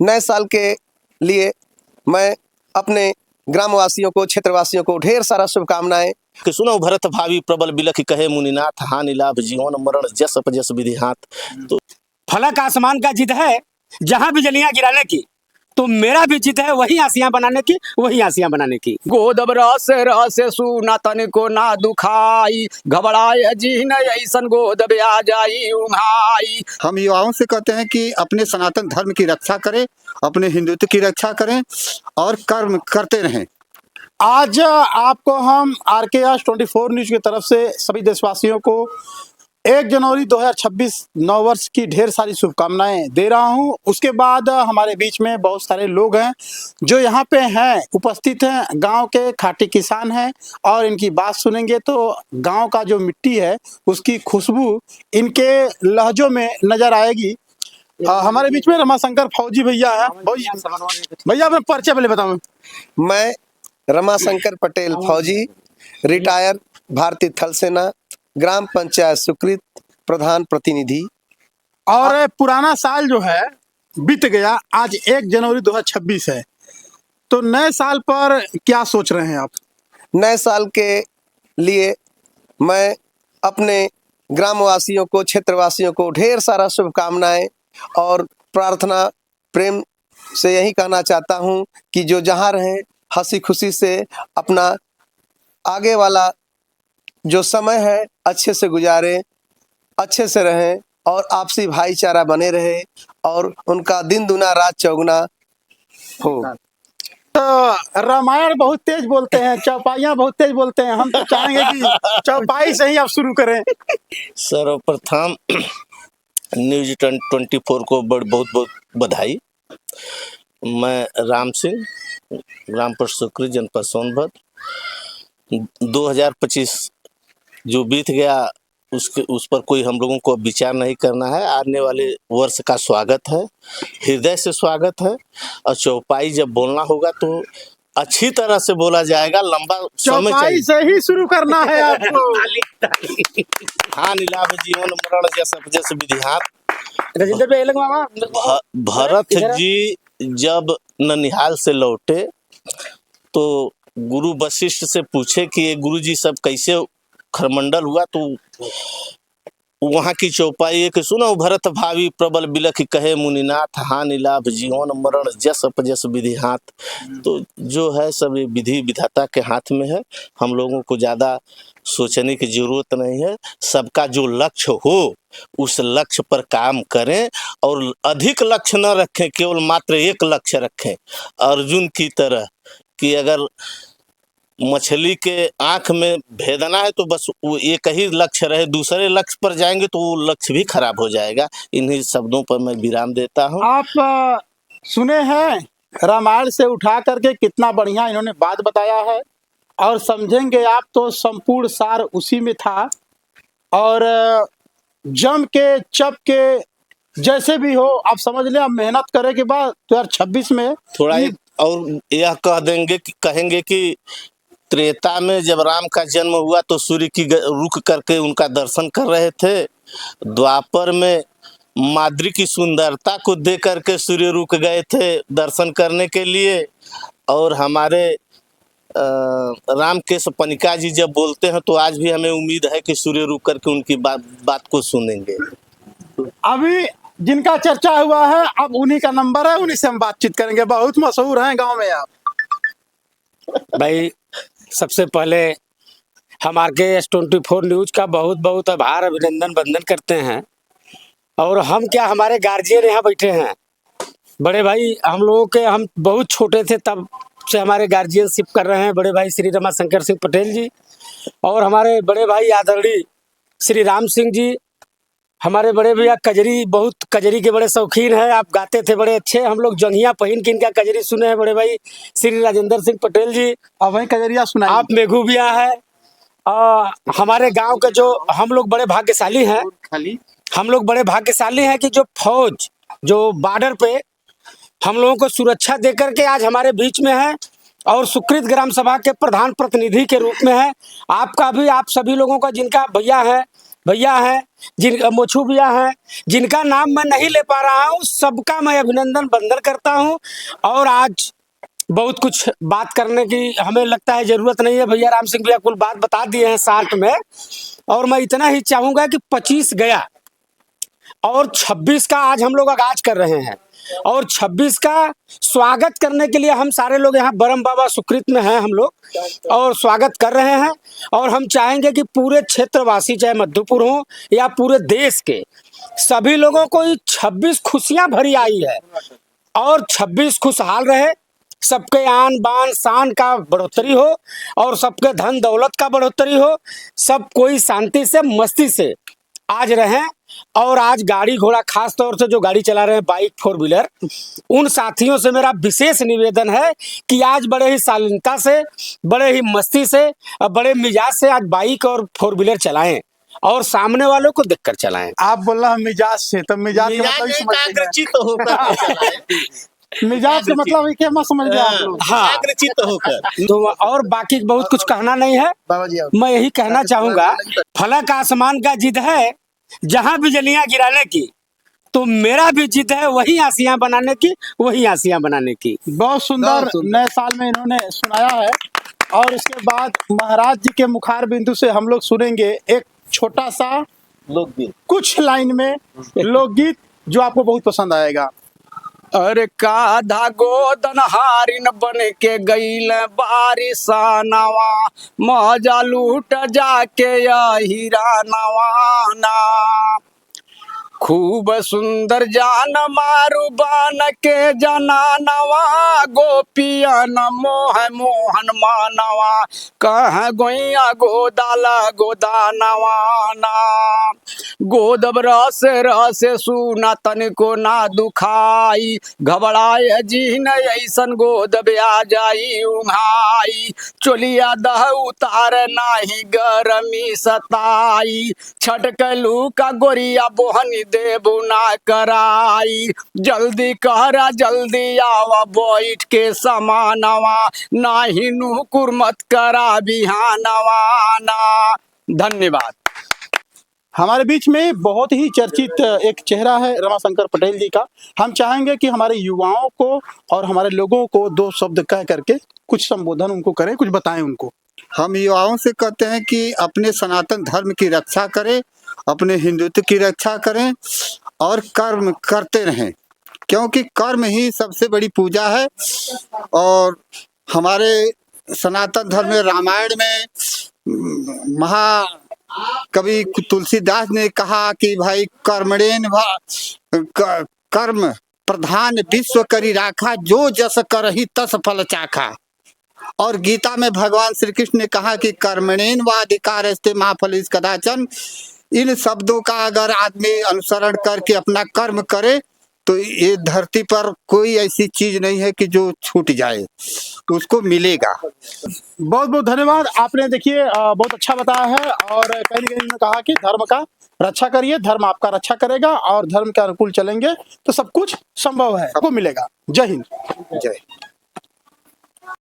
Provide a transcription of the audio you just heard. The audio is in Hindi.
नए साल के लिए मैं अपने ग्रामवासियों को, क्षेत्रवासियों को ढेर सारा शुभकामनाएं। कि सुनो भरत भावी प्रबल बिलख कहे मुनिनाथ, हानि लाभ जीवन मरण जस जस विधि हाथ। तो फलक आसमान का जिद है जहां भी जलियां गिराने की, तो मेरा भी जिद है वही आसियां बनाने की, वही आसियां बनाने की। गोदब रस रस सुना तन को ना दुखाई, घबराए जी न ऐसन गोदब आ जाई उंघाई। हम युवाओं से कहते हैं कि अपने सनातन धर्म की रक्षा करें, अपने हिंदुत्व की रक्षा करें और कर्म करते रहें। आज आपको हम RKS 24 न्यूज की तरफ से सभी देशवासियों को 1 जनवरी 2026 नववर्ष की ढेर सारी शुभकामनाएं दे रहा हूं। उसके बाद हमारे बीच में बहुत सारे लोग हैं जो यहाँ पे हैं, उपस्थित हैं, गांव के खाटी किसान हैं और इनकी बात सुनेंगे तो गांव का जो मिट्टी है उसकी खुशबू इनके लहजों में नजर आएगी। हमारे बीच में रमाशंकर फौजी भैया हैं। भैया अपना परिचय पहले बताओ। मैं रमाशंकर पटेल फौजी, रिटायर भारतीय थल सेना, ग्राम पंचायत स्वीकृत प्रधान प्रतिनिधि। और पुराना साल जो है बीत गया, आज 1 जनवरी 2026 है, तो नए साल पर क्या सोच रहे हैं आप? नए साल के लिए मैं अपने ग्रामवासियों को, क्षेत्रवासियों को ढेर सारा शुभकामनाएं और प्रार्थना प्रेम से यही कहना चाहता हूं कि जो जहां रहें हंसी खुशी से अपना आगे वाला जो समय है अच्छे से गुजारें, अच्छे से रहें और आपसी भाईचारा बने रहे और उनका दिन दुना रात चौगुना हो। तो रामायण बहुत तेज बोलते हैं, चौपाइयाँ बहुत तेज बोलते हैं, हम तो चाहेंगे कि चौपाई से ही आप शुरू करें। सर्वप्रथम न्यूज 24 को बहुत बहुत बधाई। मैं राम सिंह, ग्राम सुकृत, जनपद सोनभद्र। 2025 जो बीत गया उस पर कोई हम लोगों को विचार नहीं करना है। आने वाले वर्ष का स्वागत है, हृदय से स्वागत है। और चौपाई जब बोलना होगा तो अच्छी तरह से बोला जाएगा, लंबा समय चौपाई से ही शुरू करना है आपको। हाँ, नीलाभ जीवन मरण जस जस विधि हाथ। भरत जी जब ननिहाल से लौटे तो गुरु वशिष्ठ से पूछे कि ये गुरु जी सब कैसे खरमंडल हुआ, तो वहाँ की चौपाई है कि सुनो भरत भावी प्रबल बिलख कहे मुनिनाथ, हानि लाभ जीवन मरण जस जस विधि हाथ। तो जो है सब ये विधि विधाता के हाथ में है, हम लोगों को ज़्यादा सोचने की जरूरत नहीं है। सबका जो लक्ष्य हो उस लक्ष्य पर काम करें और अधिक लक्ष्य न रखें, केवल मात्र एक लक्ष्य रखें। अर्जुन की तरह कि अगर मछली के आंख में भेदना है तो बस वो एक ही लक्ष्य रहे, दूसरे लक्ष्य पर जाएंगे तो वो लक्ष्य भी खराब हो जाएगा। इन्हीं शब्दों पर मैं विराम देता हूँ। आप सुने हैं रामायण से उठा करके कितना बढ़िया इन्होंने बात बताया है और समझेंगे आप तो संपूर्ण सार उसी में था। और जम के चप के जैसे भी हो आप समझ लें, आप मेहनत करे के बाद 2026 में थोड़ा और यह कहेंगे कि त्रेता में जब राम का जन्म हुआ तो सूर्य की रुक करके उनका दर्शन कर रहे थे। द्वापर में माद्री की सुंदरता को देख करके सूर्य रुक गए थे दर्शन करने के लिए। और हमारे रामकेश पनिका जी जब बोलते हैं तो आज भी हमें उम्मीद है कि सूर्य रुक करके उनकी बात को सुनेंगे। अभी जिनका चर्चा हुआ है अब उन्हीं का नंबर है, उन्हीं से हम बातचीत करेंगे। बहुत मशहूर हैं गांव में आप। भाई सबसे पहले हम RKS 24 न्यूज का बहुत बहुत आभार, अभिनंदन, वंदन करते हैं। और हम क्या, हमारे गार्जियन यहाँ बैठे हैं, बड़े भाई हम लोगों के, हम बहुत छोटे थे तब से हमारे गार्जियनशिप कर रहे हैं बड़े भाई श्री रमाशंकर सिंह पटेल जी और हमारे बड़े भाई आदरणीय श्री राम सिंह जी। हमारे बड़े भैया कजरी, बहुत कजरी के बड़े शौकीन हैं, आप गाते थे बड़े अच्छे। हम लोग जंघिया पहन के इनका कजरी सुने हैं बड़े भाई श्री राजेंद्र सिंह पटेल जी। अब वही कजरिया सुना आप मेघू भैया है। हमारे गांव के जो हम लोग बड़े भाग्यशाली हैं, हम लोग बड़े भाग्यशाली हैं कि जो फौज जो बॉर्डर पे हम लोगों को सुरक्षा दे करके आज हमारे बीच में है और सुकृत ग्राम सभा के प्रधान प्रतिनिधि के रूप में है। आपका भी, आप सभी लोगों का जिनका भैया है भैया हैं, जिन मोछू भैया हैं, जिनका नाम मैं नहीं ले पा रहा हूँ, सबका मैं अभिनंदन वंदन करता हूँ। और आज बहुत कुछ बात करने की हमें लगता है जरूरत नहीं है, भैया राम सिंह भैया कुल बात बता दिए हैं शार्ट में। और मैं इतना ही चाहूंगा कि 25 गया और 26 का आज हम लोग आगाज कर रहे हैं, और 26 का स्वागत करने के लिए हम सारे लोग यहाँ बरम बाबा सुकृत में हैं हम लोग, और स्वागत कर रहे हैं। और हम चाहेंगे कि पूरे क्षेत्रवासी, चाहे मधुपुर हो या पूरे देश के सभी लोगों को ये 26 खुशियां भरी आई है, और 26 खुशहाल रहे, सबके आन बान शान का बढ़ोतरी हो, और सबके धन दौलत का बढ़ोतरी हो, सब कोई शांति से मस्ती से आज रहें। और आज गाड़ी घोड़ा, खास तौर से जो गाड़ी चला रहे हैं बाइक 4 व्हीलर, उन साथियों से मेरा विशेष निवेदन है कि आज बड़े ही शालीनता से, बड़े ही मस्ती से, बड़े मिजाज से आज बाइक और 4 व्हीलर चलाएं, और सामने वालों को देखकर चलाएं। आप बोल रहे हैं मिजाज से, तो मिजाज का मतलब ही समझ लीजिए। एकाग्रचित्त होकर चलाएं। मिजाज का मतलब ये क्या मत समझ गए आप लोग। हाँ, एकाग्रचित्त होकर। तो और बाकी बहुत कुछ कहना नहीं है। बाबा जी आप मैं यही कहना चाहूंगा, फलक आसमान का जिद है जहां बिजलियां गिराने की, तो मेरा भी जिद है वही आसियां बनाने की, वही आसियां बनाने की। बहुत सुंदर नए साल में इन्होंने सुनाया है। और उसके बाद महाराज जी के मुखार बिंदु से हम लोग सुनेंगे एक छोटा सा लोकगीत। कुछ लाइन में लोकगीत जो आपको बहुत पसंद आएगा। अरे काधा गोदन हारिन बन के गईल बारिशा नवा, मजा लूट जाके हीरा नवाना। खूब सुंदर जान मारू बान के जना नवा, गोपियन मोह मोहन मानवा, कह गोइया गोदाला गोदानवाना। गोदब रस रस सुना तनिको ना दुखाई, घबराए जीन ऐसन गोदब आ जाई उंघाई। चोलिया दह उतार नाही गरमी सताई, छटकलू का गोरिया बोहनी देबू ना कराई। जल्दी कहरा जल्दी आवा बैठ के समानवा, नाही नुकुर मत करा बिहानवाना। धन्यवाद। हमारे बीच में बहुत ही चर्चित एक चेहरा है रमाशंकर पटेल जी का। हम चाहेंगे कि हमारे युवाओं को और हमारे लोगों को 2 शब्द कह करके कुछ संबोधन उनको करें, कुछ बताएं उनको। हम युवाओं से कहते हैं कि अपने सनातन धर्म की रक्षा करें, अपने हिंदुत्व की रक्षा करें और कर्म करते रहें, क्योंकि कर्म ही सबसे बड़ी पूजा है। और हमारे सनातन धर्म में रामायण में महाकवि तुलसीदास ने कहा कि भाई कर्मणेन कर्म प्रधान विश्व करी राखा, जो जस करहि तस फल चाखा। और गीता में भगवान श्री कृष्ण ने कहा कि कर्मणेन वाधिकारस्ते मा फलेषु कदाचन। इन शब्दों का अगर आदमी अनुसरण करके अपना कर्म करे तो ये धरती पर कोई ऐसी चीज नहीं है कि जो छूट जाए, उसको मिलेगा। बहुत बहुत धन्यवाद। आपने देखिए बहुत अच्छा बताया है। और कहीं न कहीं ने कहा कि धर्म का रक्षा करिए, धर्म आपका रक्षा करेगा, और धर्म के अनुकूल चलेंगे तो सब कुछ संभव है, आपको मिलेगा। जय हिंद। जय।